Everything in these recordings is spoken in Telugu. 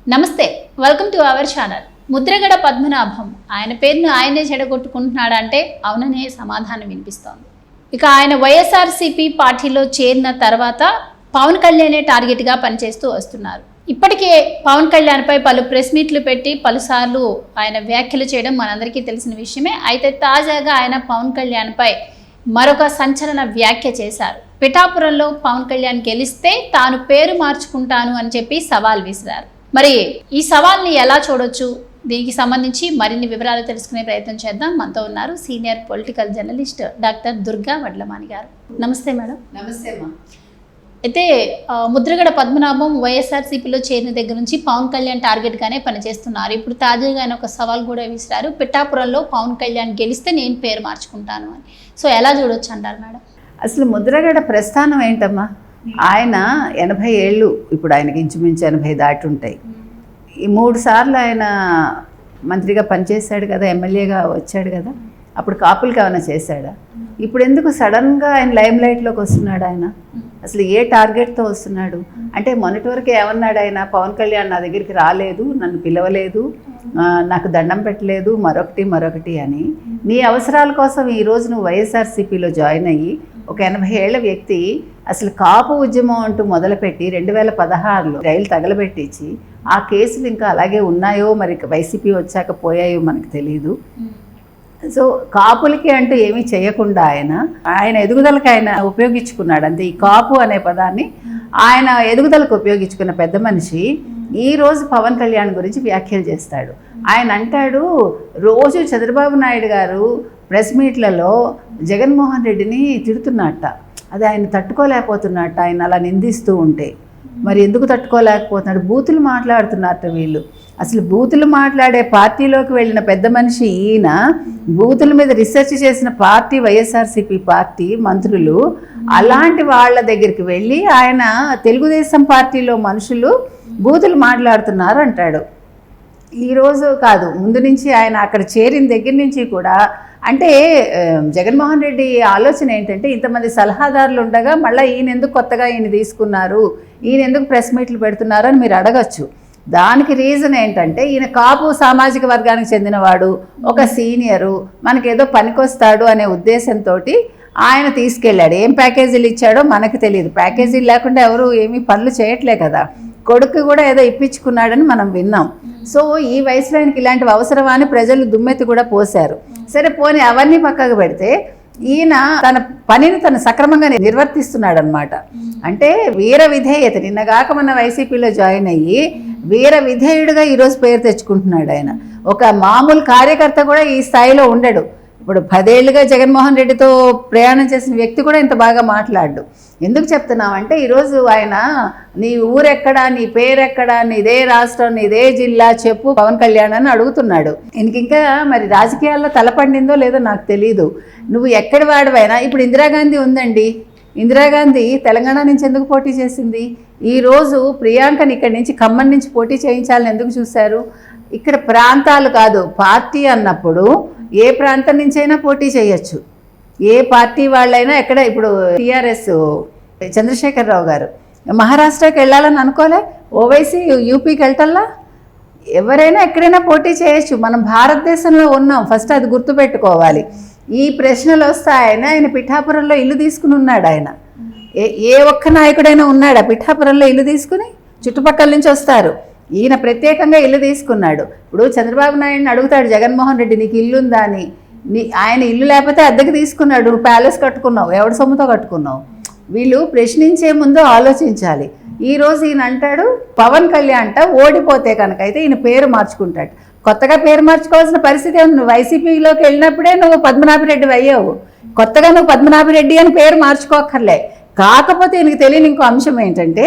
నమస్తే, welcome to our channel. Mudragada Padmanabham ఆయన పేరును ఆయనే చెడగొట్టుకుంటున్నాడంటే అవుననే సమాధానం వినిపిస్తోంది. ఇక ఆయన వైఎస్ఆర్సీపీ పార్టీలో చేరిన తర్వాత పవన్ కళ్యాణే టార్గెట్గా పనిచేస్తూ వస్తున్నారు. ఇప్పటికే పవన్ కళ్యాణ్పై పలు ప్రెస్ మీట్లు పెట్టి పలుసార్లు ఆయన వ్యాఖ్యలు చేయడం మనందరికీ తెలిసిన విషయమే. అయితే తాజాగా ఆయన పవన్ కళ్యాణ్పై మరొక సంచలన వ్యాఖ్య చేశారు. పిఠాపురంలో పవన్ కళ్యాణ్ గెలిస్తే తాను పేరు మార్చుకుంటాను అని చెప్పి సవాల్ విసిరారు. మరి ఈ సవాల్ని ఎలా చూడొచ్చు, దీనికి సంబంధించి మరిన్ని వివరాలు తెలుసుకునే ప్రయత్నం చేద్దాం. మనతో ఉన్నారు senior political journalist doctor Durga Vadlamani గారు. నమస్తే మేడం. నమస్తే అమ్మా. అయితే ముద్రగడ పద్మనాభం వైఎస్ఆర్సీపీలో చేరిన దగ్గర నుంచి పవన్ కళ్యాణ్ టార్గెట్గానే పనిచేస్తున్నారు. ఇప్పుడు తాజాగా ఆయన ఒక సవాల్ కూడా విసిరారు. పిఠాపురంలో పవన్ కళ్యాణ్ గెలిస్తే నేను పేరు మార్చుకుంటాను అని. సో ఎలా చూడొచ్చు అంటారు మేడం? అసలు ముద్రగడ ప్రస్థానం ఏంటమ్మా? ఆయన 80 ఏళ్ళు, ఇప్పుడు ఆయనకి ఇంచుమించు 80 దాటి ఉంటాయి. ఈ 3 సార్లు ఆయన మంత్రిగా పనిచేశాడు కదా, ఎమ్మెల్యేగా వచ్చాడు కదా. అప్పుడు కాపులకి ఏమైనా చేశాడా? ఇప్పుడు ఎందుకు సడన్గా ఆయన లైమ్ లైట్లోకి వస్తున్నాడు? ఆయన అసలు ఏ టార్గెట్తో వస్తున్నాడు అంటే, మొన్నటి వరకు ఏమన్నాడు ఆయన? పవన్ కళ్యాణ్ నా దగ్గరికి రాలేదు, నన్ను పిలవలేదు, నాకు దండం పెట్టలేదు, మరొకటి అని. నీ అవసరాల కోసం ఈరోజు నువ్వు వైఎస్ఆర్సీపీలో జాయిన్ అయ్యి ఒక 80 ఏళ్ల వ్యక్తి అసలు కాపు ఉద్యమం అంటూ మొదలుపెట్టి 2016లో రైలు తగలబెట్టించి ఆ కేసులు ఇంకా అలాగే ఉన్నాయో, మరి వైసీపీ వచ్చాక పోయాయో మనకు తెలియదు. సో కాపులకి అంటూ ఏమీ చేయకుండా ఆయన ఎదుగుదలకి ఆయన ఉపయోగించుకున్నాడు అంతే. ఈ కాపు అనే పదాన్ని ఆయన ఎదుగుదలకు ఉపయోగించుకున్న పెద్ద మనిషి ఈరోజు పవన్ కళ్యాణ్ గురించి వ్యాఖ్యలు చేస్తాడు. ఆయన అంటాడు, రోజు చంద్రబాబు నాయుడు గారు ప్రెస్ మీట్లలో జగన్మోహన్ రెడ్డిని తిడుతున్నట్ట. అది ఆయన తట్టుకోలేకపోతున్నట్ట, ఆయన అలా నిందిస్తూ ఉంటే. మరి ఎందుకు తట్టుకోలేకపోతున్నాడు? బూతులు మాట్లాడుతున్నట్ట వీళ్ళు. అసలు బూతులు మాట్లాడే పార్టీలోకి వెళ్ళిన పెద్ద మనిషి ఈయన. బూతుల మీద రీసెర్చ్ చేసిన పార్టీ వైఎస్ఆర్సీపీ పార్టీ మంత్రులు. అలాంటి వాళ్ళ దగ్గరికి వెళ్ళి ఆయన తెలుగుదేశం పార్టీలో మనుషులు బూతులు మాట్లాడుతున్నారు అంటాడు. ఈరోజు కాదు, ముందు నుంచి ఆయన అక్కడ చేరిన దగ్గర నుంచి కూడా. అంటే జగన్మోహన్ రెడ్డి ఆలోచన ఏంటంటే, ఇంతమంది సలహాదారులు ఉండగా మళ్ళీ ఈయన ఎందుకు కొత్తగా ఈయన తీసుకున్నారు, ఈయన ఎందుకు ప్రెస్ మీట్లు పెడుతున్నారు అని మీరు అడగచ్చు. దానికి రీజన్ ఏంటంటే, ఈయన కాపు సామాజిక వర్గానికి చెందినవాడు, ఒక సీనియరు, మనకేదో పనికొస్తాడు అనే ఉద్దేశంతో ఆయన తీసుకెళ్ళాడు. ఏం ప్యాకేజీలు ఇచ్చాడో మనకు తెలియదు. ప్యాకేజీలు లేకుండా ఎవరు ఏమీ పనులు చేయట్లే కదా. కొడుకు కూడా ఏదో ఇప్పించుకున్నాడని మనం విన్నాం. సో ఈ వయసులో ఆయనకి ఇలాంటివి అవసరమా అని ప్రజలు దుమ్మెత్తి కూడా పోశారు. సరే పోనీ అవన్నీ పక్కకు పెడితే ఈయన తన పనిని తను సక్రమంగా నిర్వర్తిస్తున్నాడు అనమాట. అంటే వీర విధేయత. నిన్నగాక మన వైసీపీలో జాయిన్ అయ్యి వీర విధేయుడిగా ఈరోజు పేరు తెచ్చుకుంటున్నాడు ఆయన. ఒక మామూలు కార్యకర్త కూడా ఈ స్థాయిలో ఉండడు. ఇప్పుడు 10 ఏళ్ళుగా జగన్మోహన్ రెడ్డితో ప్రయాణం చేసిన వ్యక్తి కూడా ఇంత బాగా మాట్లాడు. ఎందుకు చెప్తున్నామంటే, ఈరోజు ఆయన నీ ఊరెక్కడా, నీ పేరెక్కడా, నీదే రాష్ట్రం, నీదే జిల్లా చెప్పు పవన్ కళ్యాణ్ అని అడుగుతున్నాడు. ఇంకా మరి రాజకీయాల్లో తలపడిందో లేదో నాకు తెలీదు. నువ్వు ఎక్కడి వాడివైనా, ఇప్పుడు ఇందిరాగాంధీ ఉందండి. ఇందిరాగాంధీ తెలంగాణ నుంచి ఎందుకు పోటీ చేసింది? ఈరోజు ప్రియాంకని ఇక్కడి నుంచి ఖమ్మం నుంచి పోటీ చేయించాలని ఎందుకు చూశారు? ఇక్కడ ప్రాంతాలు కాదు, పార్టీ అన్నప్పుడు ఏ ప్రాంతం నుంచైనా పోటీ చేయొచ్చు. ఏ పార్టీ వాళ్ళైనా. ఎక్కడ ఇప్పుడు టీఆర్ఎస్ చంద్రశేఖరరావు గారు మహారాష్ట్రకి వెళ్ళాలని అనుకోలే, ఓవైసీ యూపీకి వెళ్ళటల్లా. ఎవరైనా ఎక్కడైనా పోటీ చేయొచ్చు. మనం భారతదేశంలో ఉన్నాం, ఫస్ట్ అది గుర్తుపెట్టుకోవాలి. ఈ ప్రశ్నలు వస్తాయని ఆయన పిఠాపురంలో ఇల్లు తీసుకుని ఉన్నాడు. ఆయన ఏ ఒక్క నాయకుడైనా ఉన్నాడా పిఠాపురంలో ఇల్లు తీసుకుని? చుట్టుపక్కల నుంచి వస్తారు. ఈయన ప్రత్యేకంగా ఇల్లు తీసుకున్నాడు. ఇప్పుడు చంద్రబాబు నాయుడిని అడుగుతాడు జగన్మోహన్ రెడ్డి, నీకు ఇల్లు ఉందా అని. ఆయన ఇల్లు లేకపోతే అద్దెకి తీసుకున్నాడు. నువ్వు ప్యాలెస్ కట్టుకున్నావు, ఎవడి సొమ్ముతో కట్టుకున్నావు? వీళ్ళు ప్రశ్నించే ముందు ఆలోచించాలి. ఈరోజు ఈయన అంటాడు పవన్ కళ్యాణ్ ఓడిపోతే కనుక అయితే ఈయన పేరు మార్చుకుంటాడు. కొత్తగా పేరు మార్చుకోవాల్సిన పరిస్థితి ఉంది. నువ్వు వైసీపీలోకి వెళ్ళినప్పుడే నువ్వు పద్మనాభిరెడ్డి అయ్యావు. కొత్తగా నువ్వు పద్మనాభిరెడ్డి అని పేరు మార్చుకోక్కర్లే. కాకపోతే ఈయనకి తెలియని ఇంకో అంశం ఏంటంటే,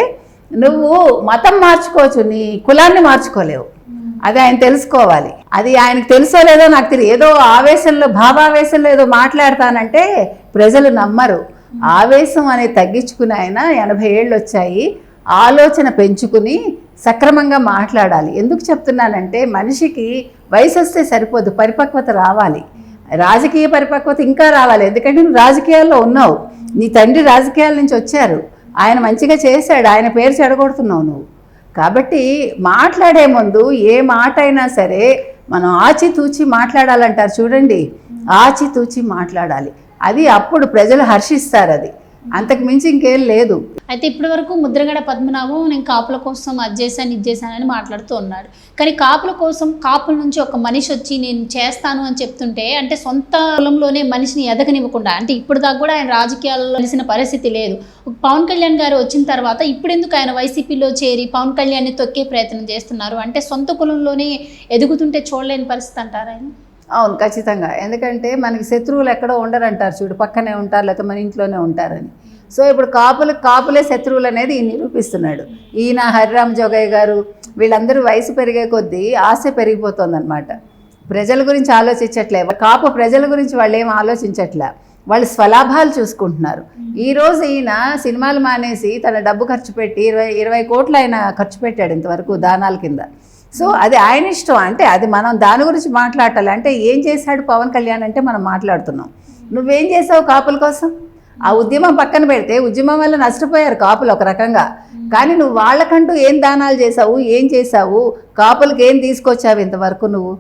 నువ్వు మతం మార్చుకోవచ్చు, నీ కులాన్ని మార్చుకోలేవు. అది ఆయన తెలుసుకోవాలి. అది ఆయనకు తెలుసో లేదో నాకు తెలియదు. ఏదో ఆవేశంలో, భావావేశంలో ఏదో మాట్లాడతానంటే ప్రజలు నమ్మరు. ఆవేశం అనేది తగ్గించుకుని ఆయన 80 ఏళ్ళు వచ్చాయి, ఆలోచన పెంచుకుని సక్రమంగా మాట్లాడాలి. ఎందుకు చెప్తున్నానంటే, మనిషికి వయసు వస్తే సరిపోదు, పరిపక్వత రావాలి. రాజకీయ పరిపక్వత ఇంకా రావాలి. ఎందుకంటే నువ్వు రాజకీయాల్లో ఉన్నావు, నీ తండ్రి రాజకీయాల నుంచి వచ్చారు, ఆయన మంచిగా చేశాడు, ఆయన పేరు చెడగొడుతున్నావు నువ్వు. కాబట్టి మాట్లాడే ముందు ఏ మాట అయినా సరే మనం ఆచితూచి మాట్లాడాలంటారు చూడండి, ఆచితూచి మాట్లాడాలి. అది అప్పుడు ప్రజలు హర్షిస్తారు. అది అంతకు మించి ఇంకేం లేదు. అయితే ఇప్పటి వరకు ముద్రగడ పద్మనాభం నేను కాపుల కోసం అది చేశాను ఇది చేశానని మాట్లాడుతూ ఉన్నాడు. కానీ కాపుల కోసం కాపుల నుంచి ఒక మనిషి వచ్చి నేను చేస్తాను అని చెప్తుంటే, అంటే సొంత కులంలోనే మనిషిని ఎదగనివ్వకుండా, అంటే ఇప్పుడు దాకా కూడా ఆయన రాజకీయాల్లో కలిసిన పరిస్థితి లేదు. పవన్ కళ్యాణ్ గారు వచ్చిన తర్వాత ఇప్పుడు ఎందుకు ఆయన వైసీపీలో చేరి పవన్ కళ్యాణ్ని తొక్కే ప్రయత్నం చేస్తున్నారు? అంటే సొంత కులంలోనే ఎదుగుతుంటే చూడలేని పరిస్థితి అంటారు ఆయన? అవును, ఖచ్చితంగా. ఎందుకంటే మనకి శత్రువులు ఎక్కడో ఉండరంటారు చూడు, పక్కనే ఉంటారు, లేకపోతే మన ఇంట్లోనే ఉంటారని. సో ఇప్పుడు కాపులే శత్రువులు అనేది ఈయన నిరూపిస్తున్నాడు. ఈయన హరిరామ్ జోగయ్య గారు వీళ్ళందరూ వయసు పెరిగే కొద్దీ ఆశ పెరిగిపోతుందన్నమాట. ప్రజల గురించి ఆలోచించట్లే, కాపు ప్రజల గురించి వాళ్ళు ఏం ఆలోచించట్లే, వాళ్ళు స్వలాభాలు చూసుకుంటున్నారు. ఈరోజు ఈయన సినిమాలు మానేసి తన డబ్బు ఖర్చు పెట్టి 20 కోట్లు ఆయన ఖర్చు పెట్టాడు ఇంతవరకు దానాల కింద. సో అది ఆయన ఇష్టం. అంటే అది మనం దాని గురించి మాట్లాడాలి. అంటే ఏం చేశాడు పవన్ కళ్యాణ్ అంటే మనం మాట్లాడుతున్నాం. నువ్వేం చేసావు కాపుల కోసం? ఆ ఉద్యమం పక్కన పెడితే ఉద్యమం వల్ల నష్టపోయారు కాపులు ఒక రకంగా. కానీ నువ్వు వాళ్ళకంటూ ఏం దానాలు చేసావు, ఏం చేసావు, కాపులకి ఏం తీసుకొచ్చావు ఇంతవరకు నువ్వు?